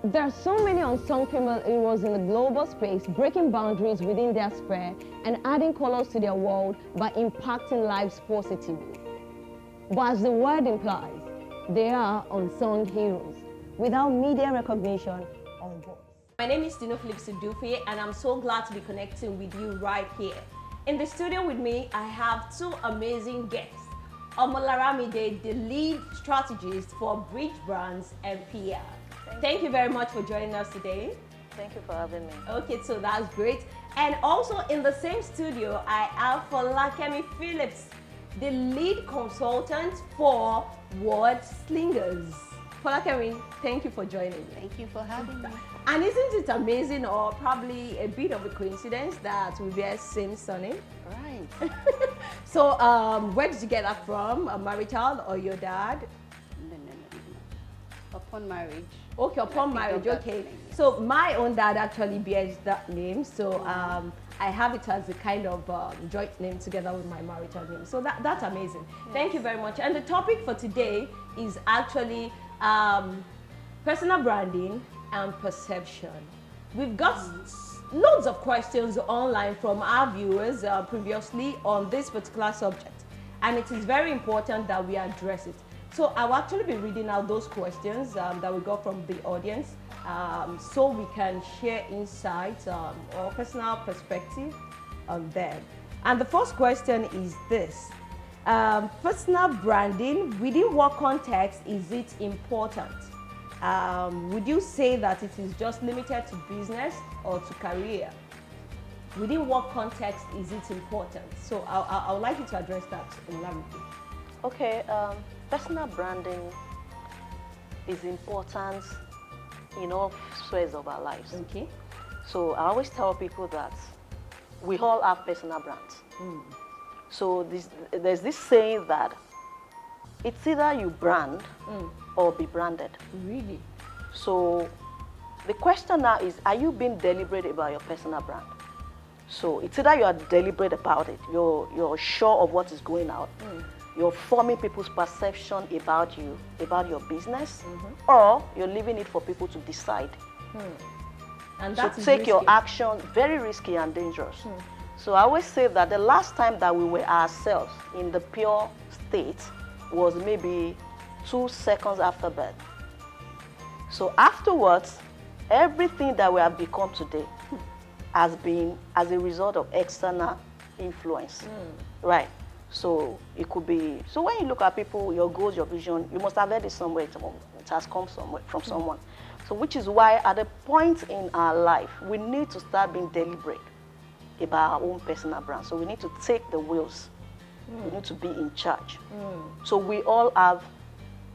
There are so many unsung female heroes in the global space, breaking boundaries within their sphere and adding colors to their world by impacting lives positively. But as the word implies, they are unsung heroes without media recognition or voice. My name is Tinu and I'm so glad to be connecting with you right here. In the studio with me, I have two amazing guests. Omolaramide, the lead strategist for Bridgebrandsandpr. Thank you very much for joining us today. Thank you for having me. Okay, so that's great. And also in the same studio, I have Folakemi, the lead consultant for Worldslingers. Folakemi, thank you for joining me. Thank you for having me. And isn't it amazing, or probably a bit of a coincidence, that we bear same surname? Right. So, where did you get that from? A marital or your dad? No. Upon marriage. Okay, upon marriage, okay. So my own dad actually bears that name, so I have it as a kind of joint name together with my marital name. So that's amazing. Yes. Thank you very much. And the topic for today is actually personal branding and perception. We've got loads of questions online from our viewers previously on this particular subject, and it is very important that we address it. So I'll actually be reading out those questions that we got from the audience so we can share insights or personal perspective on them. And the first question is this. Personal branding, within what context is it important? Would you say that it is just limited to business or to career? Within what context is it important? So I would like you to address that in Lamity. Okay, personal branding is important in all spheres of our lives. Okay. So I always tell people that we all have personal brands. So there's this saying that it's either you brand or be branded. Really? So the question now is, are you being deliberate about your personal brand? So it's either you are deliberate about it, you're sure of what is going out, you're forming people's perception about you, about your business, or you're leaving it for people to decide. And So that's take your action, very risky and dangerous. So I always say that the last time that we were ourselves in the pure state was maybe 2 seconds after birth. So afterwards, everything that we have become today has been as a result of external influence, right? So it could be, so when you look at people, your goals, your vision, you must have heard it somewhere, it has come somewhere from someone. So which is why at a point in our life, we need to start being deliberate about our own personal brand. So we need to take the wheels. We need to be in charge. So we all have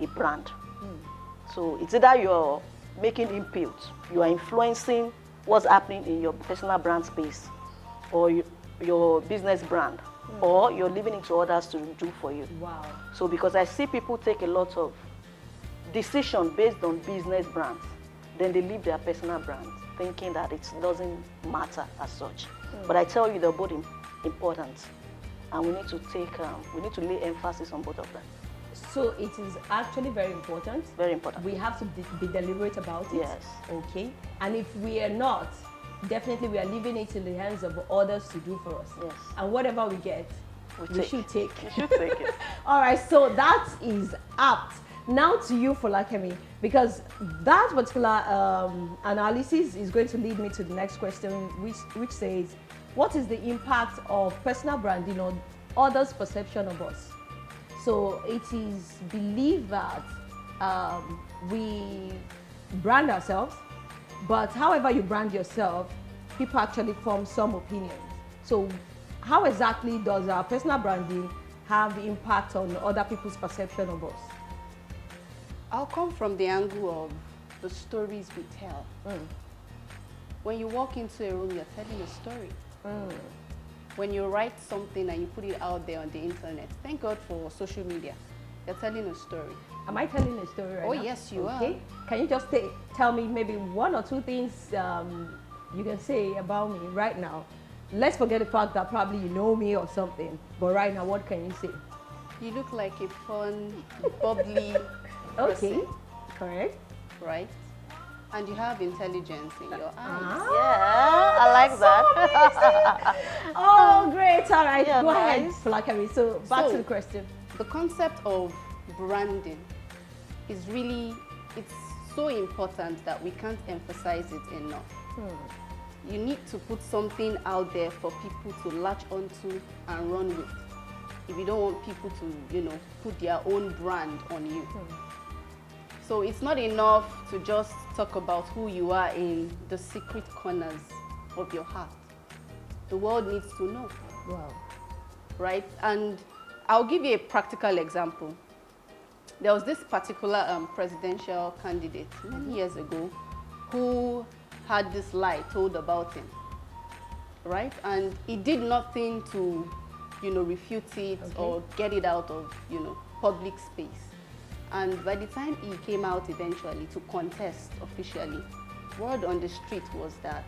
a brand. So it's either you're making input, you are influencing what's happening in your personal brand space, or your business brand, or you're leaving it to others to do for you. Wow. So because I see people take a lot of decision based on business brands, then they leave their personal brands, thinking that it doesn't matter as such. But I tell you, they're both important, and we need to we need to lay emphasis on both of them. So it is actually very important. Very important. We have to be deliberate about it. Yes. Okay. And if we are not, definitely we are leaving it in the hands of others to do for us. Yes. And whatever we get, we should take. We should take it. All right, so that is apt. Now to you, Folakemi, because that particular analysis is going to lead me to the next question, which says, what is the impact of personal branding on others' perception of us? So it is believed that we brand ourselves, but however you brand yourself, people actually form some opinions. So how exactly does our personal branding have impact on other people's perception of us? I'll come from the angle of the stories we tell. When you walk into a room, you're telling a story. When you write something and you put it out there on the internet, thank God for social media, you're telling a story. Am I telling a story right now? Oh, yes, you are. Can you just tell me maybe 1 or 2 things you can say about me right now? Let's forget the fact that probably you know me or something, but right now, what can you say? You look like a fun, bubbly Okay, person, correct. right? And you have intelligence in your eyes. Yeah, I like that. Oh, great. All right, Yeah, go ahead, nice. Folakemi. So back So, to the question. The concept of branding is really, it's so important that we can't emphasize it enough. You need to put something out there for people to latch onto and run with. If you don't want people to, you know, put their own brand on you. So it's not enough to just talk about who you are in the secret corners of your heart. The world needs to know. Wow. Right? And I'll give you a practical example. There was this particular presidential candidate many years ago who had this lie told about him, right? And he did nothing to, you know, refute it or get it out of, you know, public space. And by the time he came out eventually to contest officially, word on the street was that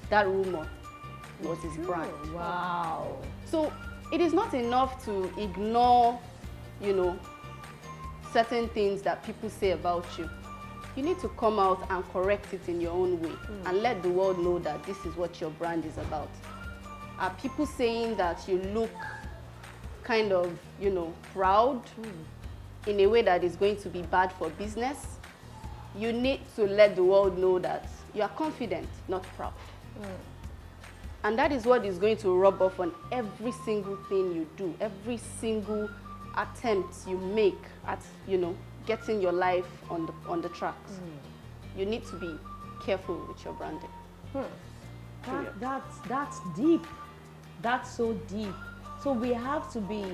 that rumor was his brand. Wow. So it is not enough to ignore, you know, certain things that people say about you. You need to come out and correct it in your own way and let the world know that this is what your brand is about. Are people saying that you look kind of, you know, proud in a way that is going to be bad for business? You need to let the world know that you are confident, not proud. And that is what is going to rub off on every single thing you do, every single attempt you make at, you know, getting your life on the tracks. You need to be careful with your branding. That's deep. That's so deep. So we have to be,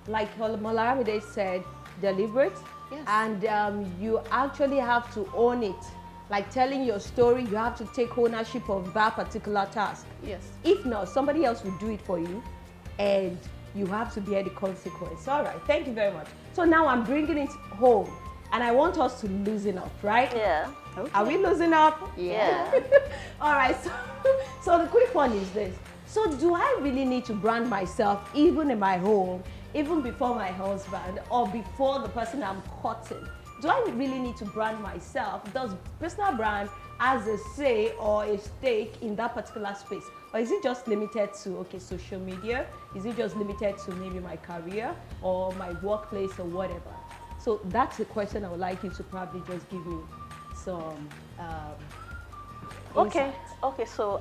like Omolaramide said, deliberate. Yes. And you actually have to own it. Like telling your story, you have to take ownership of that particular task. Yes. If not, somebody else will do it for you, and you have to bear the consequence. All right, thank you very much. So now I'm bringing it home, and I want us to loosen up, right? Yeah. Okay. Are we losing up? Yeah. All right, so the quick one is this. So do I really need to brand myself even in my home, even before my husband, or before the person I'm courting? Do I really need to brand myself? Does personal brand has a say or a stake in that particular space? Or is it just limited to, okay, social media? Is it just limited to maybe my career or my workplace or whatever? So that's the question I would like you to probably just give me some Okay. insight. Okay. So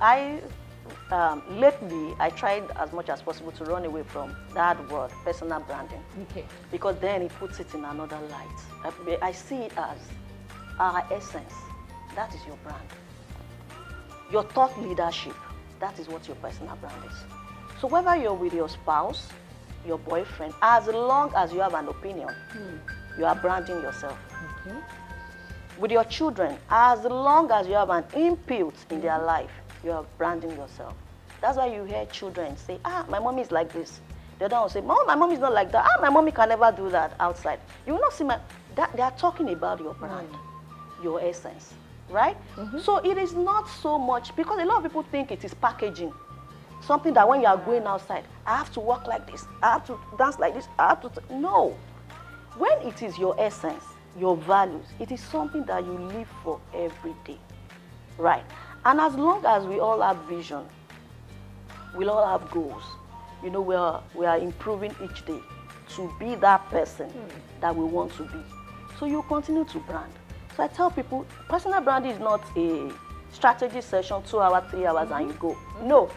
lately I tried as much as possible to run away from that word, personal branding, Okay. because then it puts it in another light. I see it as our essence. That is your brand. Your thought leadership. That is what your personal brand is. So whether you're with your spouse, your boyfriend, as long as you have an opinion, you are branding yourself. Okay. With your children, as long as you have an input in their life, you are branding yourself. That's why you hear children say, my mommy is like this. The other one will say, Mom, my mommy is not like that. My mommy can never do that outside. You will not see they are talking about your brand, your essence, right? So it is not so much, because a lot of people think it is packaging. Something that when you are going outside, I have to walk like this, I have to dance like this, I have to, no. When it is your essence, your values, it is something that you live for every day, right? And as long as we all have vision, we all have goals, you know, we are improving each day to be that person that we want to be. So you continue to brand. So I tell people, personal branding is not a strategy session, 2 hours, 3 hours, and you go. No,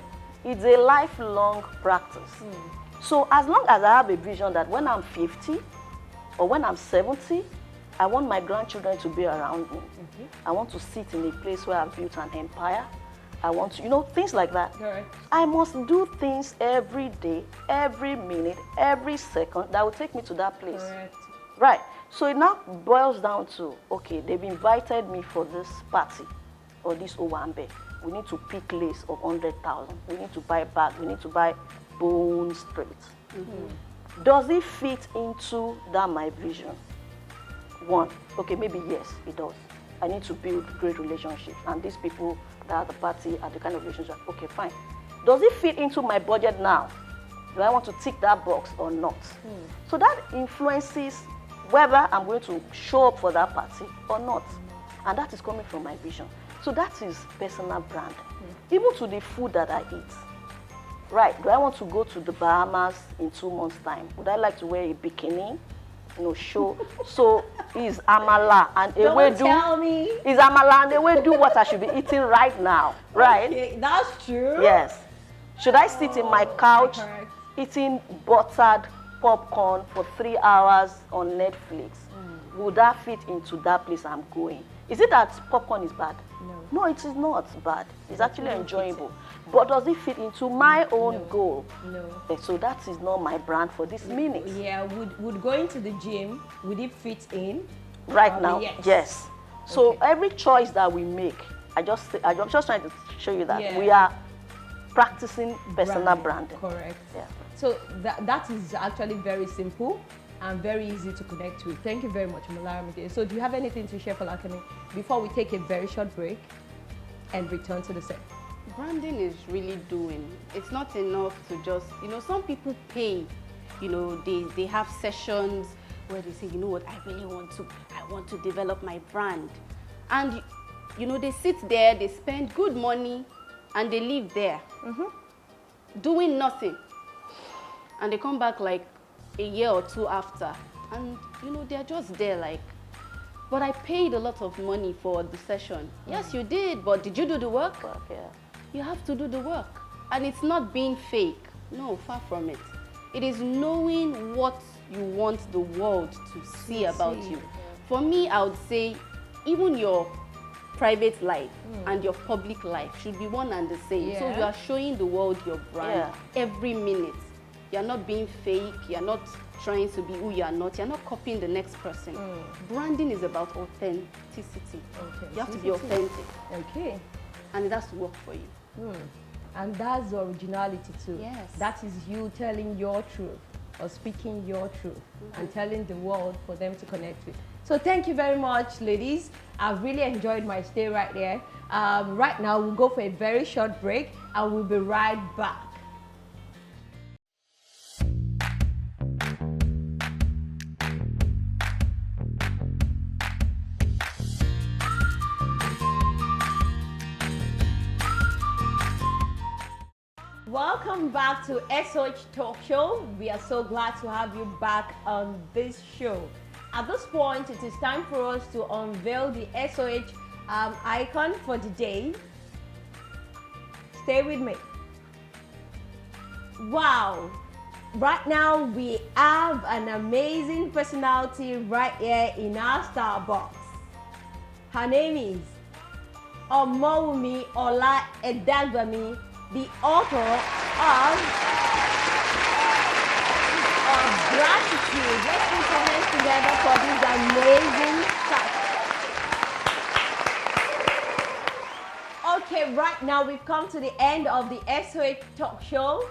it's a lifelong practice. So as long as I have a vision that when I'm 50 or when I'm 70, I want my grandchildren to be around me. I want to sit in a place where I've built an empire. I want to, you know, things like that. Correct. I must do things every day, every minute, every second that will take me to that place. Correct. Right. So it now boils down to, okay, they've invited me for this party or this owambe. We need to pick lace of 100,000. We need to buy bag. We need to buy bone straight. Does it fit into that my vision? One, okay, maybe yes, it does. I need to build great relationships, and these people that are at the party are the kind of relationship. Okay, fine. Does it fit into my budget now? Do I want to tick that box or not? So that influences whether I'm going to show up for that party or not. And that is coming from my vision. So that is personal brand. Even to the food that I eat. Right, do I want to go to the Bahamas in 2 months' time? Would I like to wear a bikini? Show. So is amala and ewedu. Don't tell me. Is amala and ewedu what I should be eating right now, right? Okay, that's true. Yes. Should I sit in my couch correct. eating buttered popcorn for 3 hours on Netflix? Would that fit into that place I'm going? Is it that popcorn is bad? No. No, it is not bad. It's actually enjoyable. But does it fit into my own goal? No. So that is not my brand for this minute. Yeah, would going to the gym, would it fit in? Right now, yes. So Okay. every choice that we make, I'm just trying to show you that Yeah. we are practicing personal branding. Correct. Yeah. So that is actually very simple and very easy to connect with. Thank you very much, Omolaramide. So do you have anything to share for Folakemi before we take a very short break and return to the set? Branding is really doing. It's not enough to just, some people pay, they have sessions where they say, I want to develop my brand. And, they sit there, they spend good money, and they live there, doing nothing. And they come back like a year or 2 after, and, they're just there like, but I paid a lot of money for the session. Yes, you did, but did you do the work? Yeah. You have to do the work. And it's not being fake. No, far from it. It is knowing what you want the world to see about you. For me, I would say even your private life and your public life should be one and the same. So you are showing the world your brand every minute. You're not being fake. You're not trying to be who you are not. You're not copying the next person. Branding is about authenticity. You have to be authentic. Okay. And it has to work for you. And that's the originality too. Yes. That is you telling your truth or speaking your truth and telling the world for them to connect with. So thank you very much, ladies. I've really enjoyed my stay right there. Right now, we'll go for a very short break and we'll be right back. Welcome back to SOH Talk Show. We are so glad to have you back on this show. At this point, it is time for us to unveil the SOH icon for the day. Stay with me. Wow! Right now, we have an amazing personality right here in our Starbucks. Her name is Omolaramide, the author of Gratitude. Let's put our hands together for this amazing stuff. Okay, right now we've come to the end of the SOH Talk Show.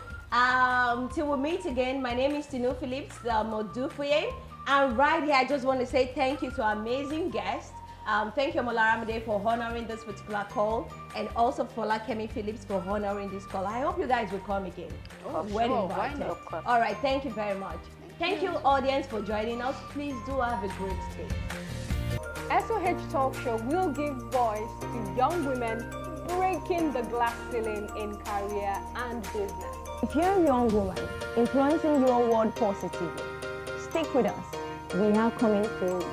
Till we meet again, my name is Tinu Phillips, Modufuye. And right here, I just want to say thank you to our amazing guests. Thank you, Omolaramide, for honoring this particular call, and also Folakemi Phillips for honoring this call. I hope you guys will come again. Oh, When sure. invited. Why not? All right, thank you very much. Thank you, audience, for joining us. Please do have a great day. SOH Talk Show will give voice to young women breaking the glass ceiling in career and business. If you're a young woman influencing your world positively, stick with us. We are coming through.